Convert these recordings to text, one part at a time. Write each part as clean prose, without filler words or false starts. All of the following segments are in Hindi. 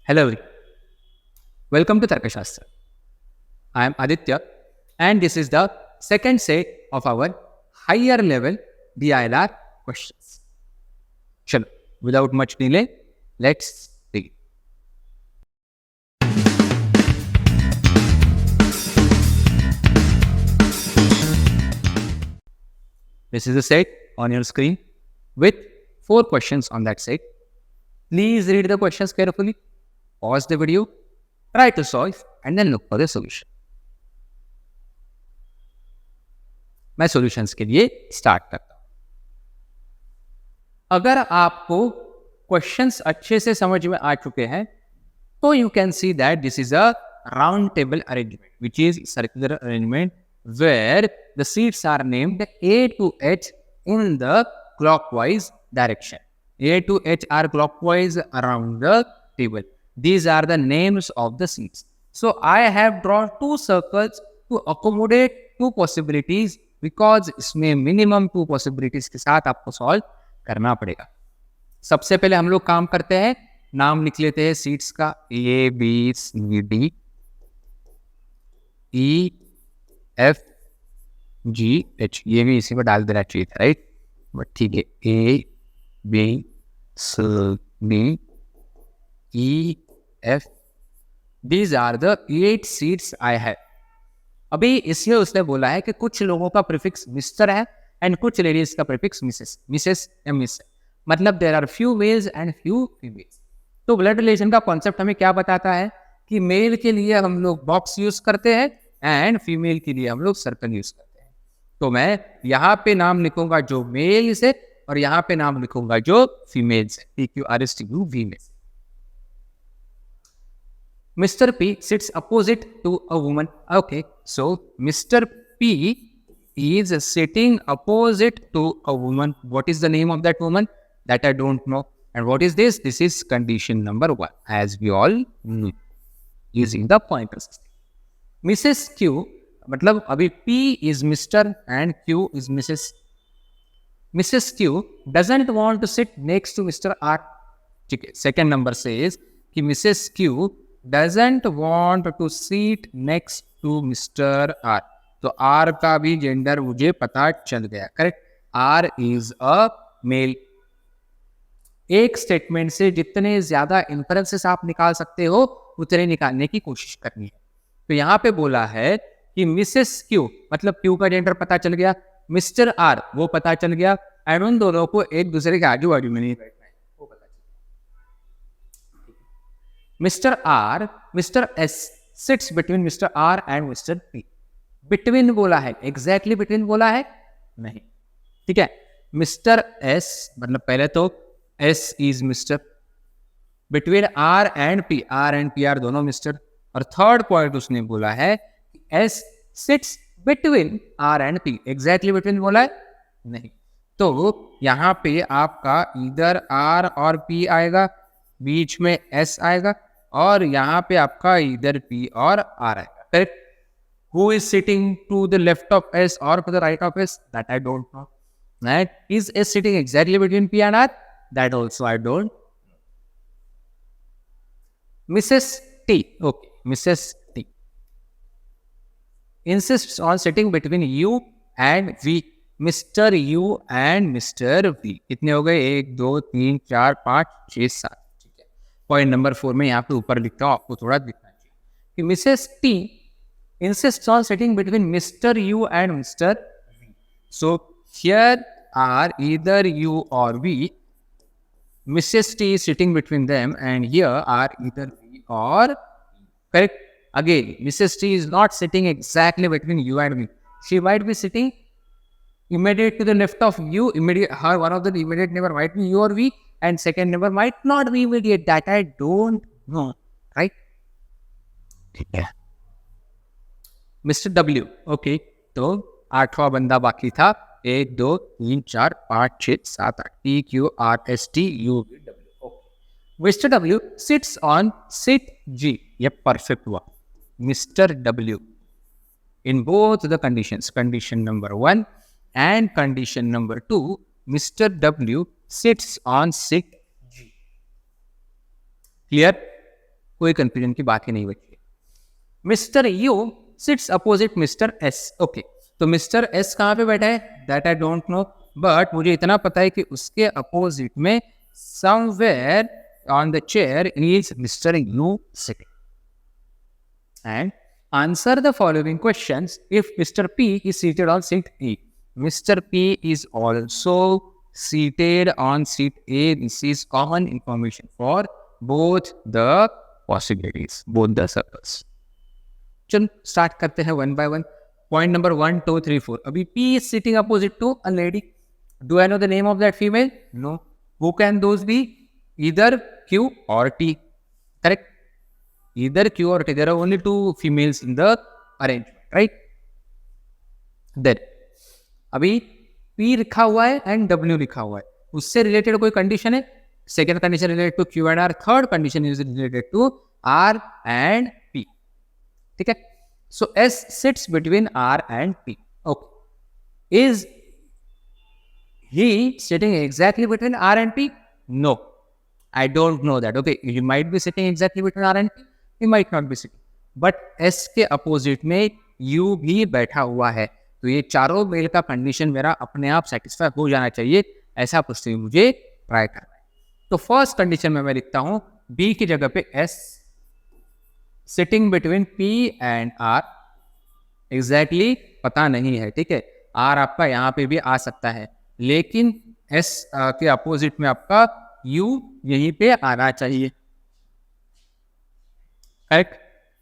Hello, everyone. Welcome to Tarkashastra. I am Aditya, and this is the second set of our higher level DILR questions. Chalo, without much delay, let's begin. This is the set on your screen with 4 questions on that set. Please read the questions carefully, pause the video, try to solve, and then look for the solution. मैं सॉल्यूशंस के लिए स्टार्ट करता हूं. अगर आपको क्वेश्चंस अच्छे से समझ में आ चुके हैं तो you can see that this is a round table arrangement which is circular arrangement where the seats are named A to H in the clockwise direction. A to H are clockwise around the table. These are the names of the seats. So I have drawn 2 circles to accommodate 2 possibilities because इसमें मिनिमम 2 possibilities के साथ आपको सॉल्व करना पड़ेगा. सबसे पहले हम लोग काम करते हैं, नाम लिख लेते हैं सीट्स का A, B, C, D, E, F, G, H. ये भी इसी में डाल देना चाहिए था, राइट? बट ठीक है. A, B, C, D, E, F. These are the 8 seats I have. अभी इसलिए उसने बोला है कि कुछ लोगों का प्रीफिक्स मिस्टर है एंड कुछ लेडीज का प्रीफिक्स मिसेस या मिस है. मतलब there are few males and few females. तो ब्लड रिलेशन का कॉन्सेप्ट हमें क्या बताता है कि मेल के लिए हम लोग बॉक्स यूज करते हैं एंड फीमेल के लिए हम लोग सर्कल यूज करते हैं. तो मैं यहाँ पे नाम लिखूंगा जो मेल से और यहाँ पे नाम लिखूंगा जो फीमेल से. PQRSTU में. Mr. P sits opposite to a woman. Okay, so Mr. P is sitting opposite to a woman. What is the name of that woman? That I don't know. And what is this? This is condition number 1, as we all know, using the pointer system. Mrs. Q, मतलब अभी P is Mr. and Q is Mrs. Mrs. Q doesn't want to sit next to Mr. R. ठीक है. Second number says कि Mrs. Q doesn't want to sit next to Mr. R. तो R का भी जेंडर मुझे पता चल गया. Correct. R is a male. एक स्टेटमेंट से जितने ज्यादा इन्फरेंसेस आप निकाल सकते हो उतने निकालने की कोशिश करनी है. तो यहाँ पे बोला है कि मिसेस क्यू, मतलब क्यू का जेंडर पता चल गया, मिस्टर आर वो पता चल गया, एंड उन दोनों को एक दूसरे के आजू बाजू में नहीं बैठना है, वो पता चल गया. Mister R, mister S sits between mister R and mister P. Between बोला है, एग्जैक्टली बिटवीन बोला है नहीं. ठीक है. मिस्टर एस मतलब पहले तो S is mister, between R and P, R and P R दोनों मिस्टर. और थर्ड पॉइंट उसने बोला है S sits between R and P. Exactly between बोला है नहीं. तो यहाँ पे आपका इधर आर और पी आएगा, बीच में एस आएगा, और यहाँ पे आपका इधर पी और आर आएगा. Correct. Who is sitting to the left of S or to the right of S? That I don't know. Right? Is S sitting exactly between P and R? That also I don't. Mrs. T. Okay. Mrs. T insists on sitting between U and V. Mr. U and Mr. V. कितने हो गए? 1, 2, 3, 4, 5, 6, 7. ठीक है. पॉइंट नंबर 4 में यहाँ पे ऊपर लिखता हूँ, आपको थोड़ा दिखना चाहिए कि Mrs. T insists on sitting between Mr. U and Mr. V. So here are either U or V. Mrs. T is sitting between them, and here are either V or V. Correct. Again, Mrs. T is not sitting exactly between U and V. She might be sitting immediate to the left of U. Her one of the immediate neighbor might be U or V, and second neighbor might not be immediate. That I don't know. Right? Yeah. Mister W. Okay. तो 8वां बंदा बाकी था. 1, 2, 3, 4, 5, 6, 7, 8. PQRSTUV. Mister W sits on seat G. ये परफेक्ट हुआ. Mister W in both the conditions, condition number 1 and condition number 2, mister W sits on seat G. Clear. कोई कंफ्यूजन की बात ही नहीं बची। Mister U sits opposite mister S. Okay, तो मिस्टर एस कहाँ पे बैठा है, that I don't know, but मुझे इतना पता है कि उसके अपोजिट में somewhere on the chair is mister you sitting. And answer the following questions if Mr. P is seated on seat A. Mr. P is also seated on seat A. This is common information for both the possibilities, both the circles. चल स्टार्ट करते हैं one by one. Point number 1 2 3 4। अभी P is sitting opposite to a lady. Do I know the name of that female? No. Who can those be? Either Q or T. Correct? Either Q or T. There are only two females in the arrangement, right? Then अभी P लिखा हुआ है एंड W लिखा हुआ है, उससे रिलेटेड कोई कंडीशन है? Second condition related to Q and R, third condition is related to R and P। ठीक है, so S sits between R and P। Okay, is he sitting exactly between R and P? No, I don't know that. Okay, he might be sitting exactly between R and P. He might not be sitting. But S के अपोजिट में U भी बैठा हुआ है, तो ये चारों मेल का कंडीशन मेरा अपने आप सेटिस्फाई हो जाना चाहिए। ऐसा पूछते हुए मुझे ट्राई करना है। तो फर्स्ट कंडीशन में मैं लिखता हूं B की जगह पे S sitting between P and R। Exactly पता नहीं है, ठीक है, R आपका यहाँ पे भी आ सकता है, लेकिन S के अपोजिट में आपका U यहीं पे आना चाहिए।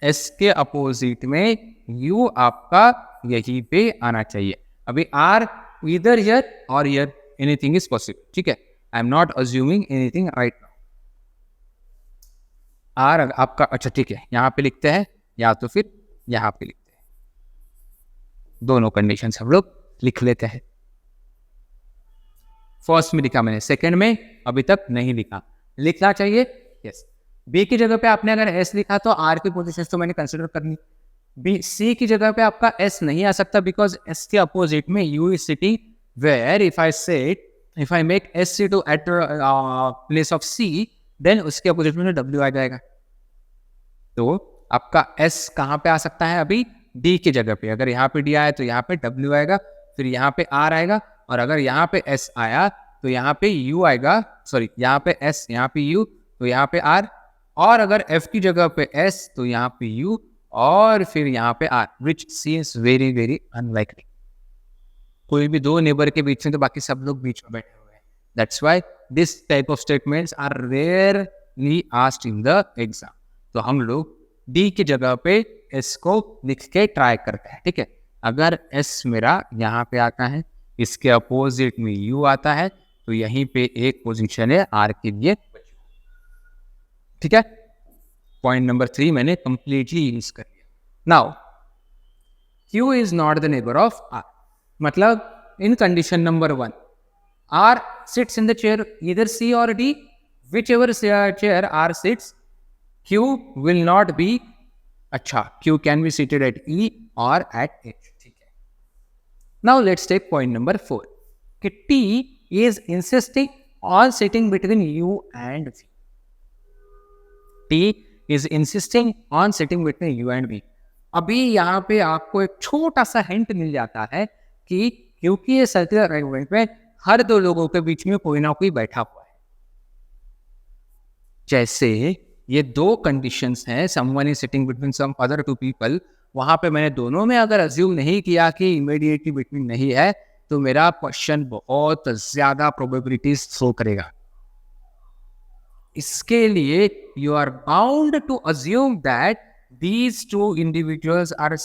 S के अपोजिट में U आपका यहीं पे आना चाहिए। अभी R इधर हियर और हियर, एनीथिंग इज पॉसिबल, ठीक है, I am not assuming anything right now. R आपका, अच्छा ठीक है, यहाँ पे लिखते हैं या तो फिर यहाँ पे लिखते हैं, दोनों कंडीशन हम लोग लिख लेते हैं। फर्स्ट में लिखा मैंने, सेकंड में अभी तक नहीं लिखा, लिखना चाहिए। यस, B की जगह पे आपने अगर S लिखा तो R की पोजीशन तो मैंने कंसिडर करनी। C की जगह पे आपका S नहीं आ सकता बिकॉज S के अपोजिट में U is sitting, where if I make S sit at place of C, then उसके अपोजिट में W आ जाएगा। तो आपका S कहाँ पे आ सकता है? अभी D की जगह पे। अगर यहाँ पे D आया तो यहाँ पे W आएगा, फिर यहाँ पे R आएगा, और अगर यहाँ पे S आया तो यहाँ पे U आएगा, सॉरी यहाँ पे S, यहाँ पे U, तो यहाँ पे R, और अगर F की जगह पे S तो यहाँ पे U, और फिर यहाँ पे R, which seems very very unlikely। कोई भी दो नेबर के बीच में तो बाकी सब लोग बीच में बैठे हुए हैं। That's why this type of statements are rarely asked in the exam। तो हम लोग D की जगह पे S को लिख के ट्राई करते हैं, ठीक है। अगर S मेरा यहाँ पे आता है, इसके अपोजिट में U आता है, तो यहीं पे एक पोजीशन है R के लिए, ठीक है। पॉइंट नंबर 3 मैंने कंप्लीटली यूज कर लिया। Now Q is not the neighbour of R, मतलब in condition number 1 R sits in the chair either C और D, whichever chair R sits, Q will not be, अच्छा Q can be seated at E और एट H, ठीक है। Now let's take point number 4 कि T is insisting on sitting between U and V। T is insisting on sitting between U and V। अभी यहाँ पे आपको एक छोटा सा हिंट मिल जाता है कि क्योंकि ये सर्कुलर अरेंजमेंट में हर दो लोगों के बीच में कोई ना कोई बैठा हुआ है। जैसे ये दो कंडीशंस हैं, someone is sitting between some other two people, वहां पे मैंने दोनों में अगर अज्यूम नहीं किया कि इमीडिएटली बिटवीन नहीं है, तो मेरा क्वेश्चन बहुत ज्यादा प्रोबेबिलिटीज थ्रो करेगा। इसके लिए you are bound to assume that these two individuals are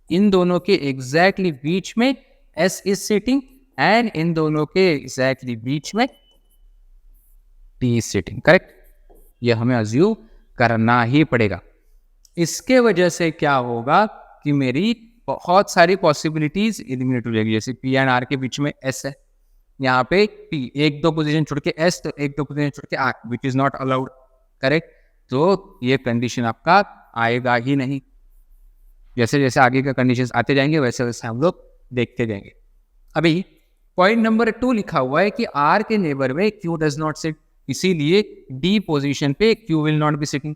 इन दोनों के एग्जैक्टली बीच में S इज सिटिंग, एंड इन दोनों के एग्जैक्टली बीच में T इज सिटिंग। करेक्ट, ये हमें अज्यूम करना ही पड़ेगा। इसके वजह से क्या होगा कि मेरी बहुत सारी पॉसिबिलिटीज एलिमिनेट हो जाएगी। जैसे P एंड R के बीच में S है, यहाँ पे P एक दो पोजीशन छोड़ के S, तो एक दो पोजीशन छोड़ के R, which is not allowed. Correct, तो ये कंडीशन आपका आएगा ही नहीं। जैसे जैसे आगे का कंडीशंस आते जाएंगे वैसे वैसे हम लोग देखते जाएंगे। अभी पॉइंट नंबर 2 लिखा हुआ है कि R के नेबर में Q डज नॉट सिट, इसीलिए D पोजीशन पे Q will not be sitting.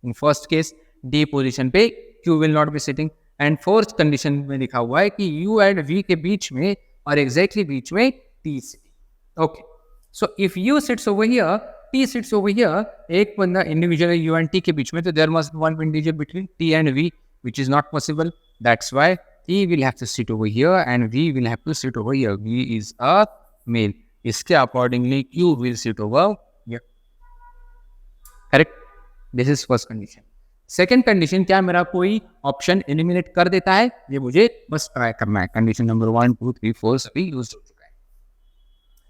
In first case D position पे Q will not be sitting, and fourth condition में लिखा हुआ है कि यू एंड वी के बीच में और एग्जैक्टली बीच में T sitting. Okay, so if U sits over here, T sits over here, एक बंदा इंडिविजुअल यू एंड टी के बीच में, तो there must one individual between T and V, which is not possible. That's why T will have to sit over here and V will have to sit over here. V is a male, इसके accordingly Q will sit over here. Correct, this is first condition. Second condition, क्या मेरा कोई ऑप्शन एलिमिनेट कर देता है? ये मुझे बस ट्राई करना है। कंडीशन नंबर 1 2 3 4 सभी यूज हो चुका है।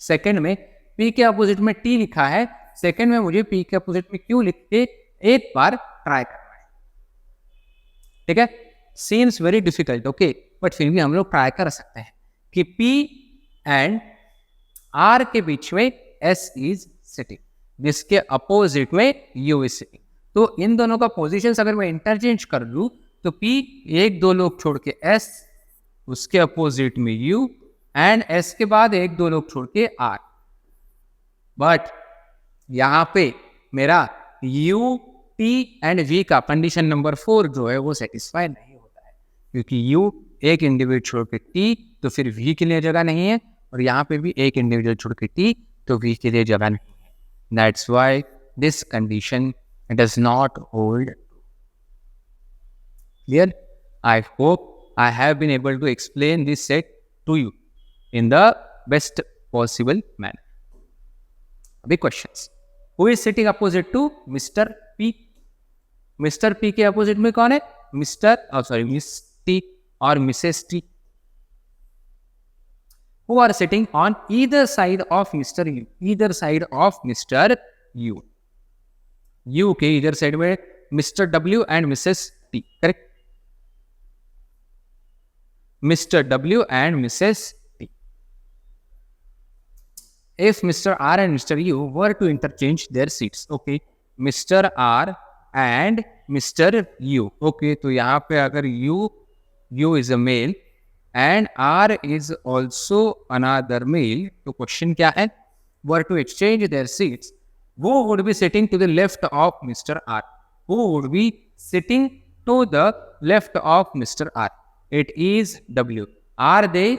सेकेंड में P के अपोजिट में T लिखा है, सेकेंड में मुझे P के अपोजिट में Q लिख के एक बार ट्राई करना है। ठीक है, seems very difficult, okay, but फिर भी हम लोग ट्राई कर सकते हैं कि P एंड R के बीच में S इज सिटिंग, जिसके अपोजिट में U इज सिटिंग। तो इन दोनों का पोजीशन अगर मैं इंटरचेंज कर लूं तो P एक दो लोग छोड़ के S, उसके अपोजिट में U, एंड S के बाद एक दो लोग छोड़ के R। बट यहां पे मेरा U, T एंड V का कंडीशन नंबर 4 जो है वो सेटिस्फाई नहीं होता है, क्योंकि U एक इंडिविजुअल छोड़ के T, तो फिर V के लिए जगह नहीं है, और यहाँ पे भी एक इंडिविजुअल छोड़ के T, तो V के लिए जगह नहीं है। That's why this condition does not hold. Clear? I hope I have been able to explain this set to you in the best possible manner. Big questions. Who is sitting opposite to Mr. P? Mr. P के opposite में कौन है? Miss T और Mrs. T. Who are sitting on either side of Mr. U? Either side of Mr. U. U के इधर साइड में mister W and Mrs T, correct? Mister W and Mrs T. If Mr. R and Mr. U were to interchange their seats, okay, Mr. R and Mr. U, okay, तो यहाँ पे अगर U is a male and R is also another male, तो क्वेश्चन क्या है? Were to exchange their seats, who would be sitting to the left of Mr. R? Who would be sitting to the left of Mr. R? It is W. Are they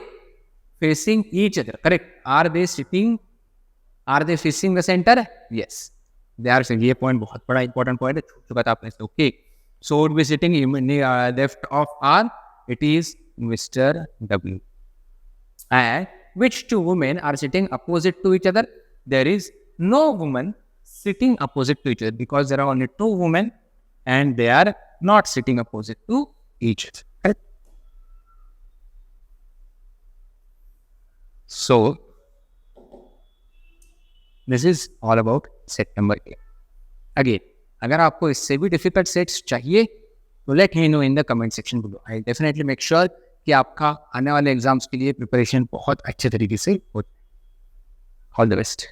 facing each other? Correct. Are they facing the center? Yes. They are. ये point बहुत बड़ा important point है, छूट चुका था आपने। Okay. So would be sitting left of R. It is Mr. W. And which two women are sitting opposite to each other? There is no woman sitting opposite to each other, because there are only two women and they are not sitting opposite to each other. Correct? So this is all about set number 8. Again, अगर आपको इससे भी डिफिकल्ट सेट्स चाहिए तो let me know in the comment section below. I definitely make sure कि आपका आने वाले एग्जाम्स के लिए प्रिपरेशन बहुत अच्छे तरीके से हो। All the best.